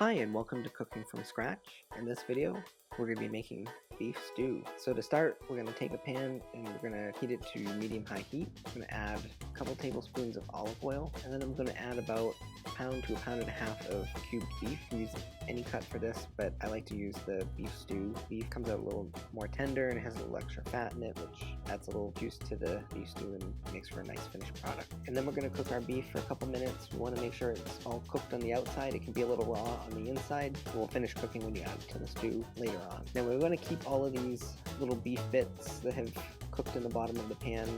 Hi and welcome to Cooking from Scratch. In this video, we're going to be making beef stew. So to start, we're going to take a pan and we're going to heat it to medium-high heat. I'm going to add a couple tablespoons of olive oil, and then I'm going to add about a pound to a pound and a half of cubed beef. Use any cut for this, but I like to use the beef stew. Beef comes out a little more tender and it has a little extra fat in it, which adds a little juice to the beef stew and makes for a nice finished product. And then we're going to cook our beef for a couple minutes. We want to make sure it's all cooked on the outside. It can be a little raw on the inside. We'll finish cooking when you add it to the stew later on. Now we're going to keep all of these little beef bits that have cooked in the bottom of the pan.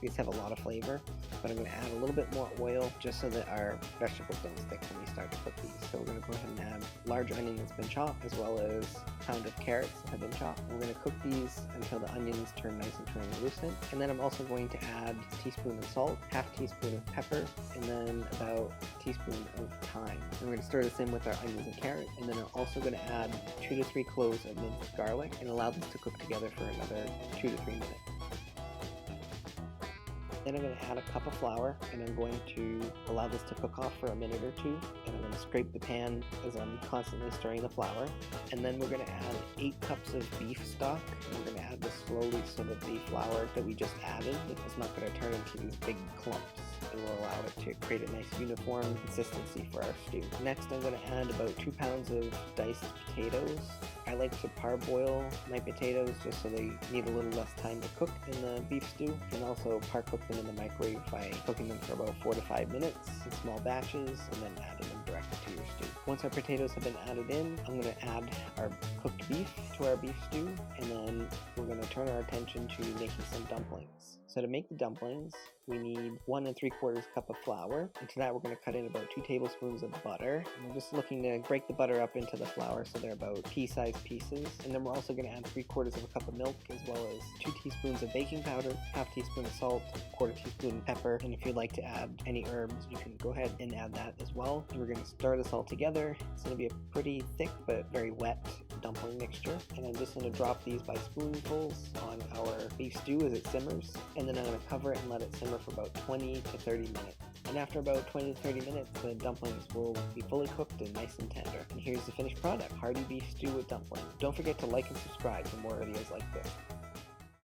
These have a lot of flavor, but I'm going to add a little bit more oil just so that our vegetables don't stick when we start to cook these. So we're going to go ahead and add large onion that's been chopped, as well as a pound of carrots that have been chopped. We're going to cook these until the onions turn nice and translucent. And then I'm also going to add a teaspoon of salt, half teaspoon of pepper, and then about a teaspoon of thyme. And we're going to stir this in with our onions and carrot. And then I'm also going to add 2 to 3 cloves of minced garlic and allow this to cook together for another 2 to 3 minutes. Then I'm going to add a cup of flour, and I'm going to allow this to cook off for a minute or two, and I'm going to scrape the pan as I'm constantly stirring the flour. And then we're going to add 8 cups of beef stock, and we're going to add this slowly so that the flour that we just added is not going to turn into these big clumps. It will allow it to create a nice uniform consistency for our stew. Next, I'm going to add about 2 pounds of diced potatoes. I like to parboil my potatoes just so they need a little less time to cook in the beef stew, and also par-cook them in the microwave by cooking them for about 4 to 5 minutes in small batches and then adding them directly to your stew. Once our potatoes have been added in, I'm going to add our cooked beef to our beef stew, and then we're going to turn our attention to making some dumplings. So to make the dumplings, we need 1 3/4 cup of flour. And to that, we're going to cut in about 2 tablespoons of butter. And we're just looking to break the butter up into the flour so they're about pea-sized pieces. And then we're also going to add 3/4 cup of milk, as well as 2 teaspoons of baking powder, half teaspoon of salt, 1/4 teaspoon of pepper. And if you'd like to add any herbs, you can go ahead and add that as well. And we're going to stir this all together. It's going to be a pretty thick but very wet dumpling mixture. And I'm just going to drop these by spoonfuls on our beef stew as it simmers. And then I'm going to cover it and let it simmer for about 20 to 30 minutes. And after about 20 to 30 minutes, the dumplings will be fully cooked and nice and tender. And here's the finished product, hearty beef stew with dumplings. Don't forget to like and subscribe for more videos like this.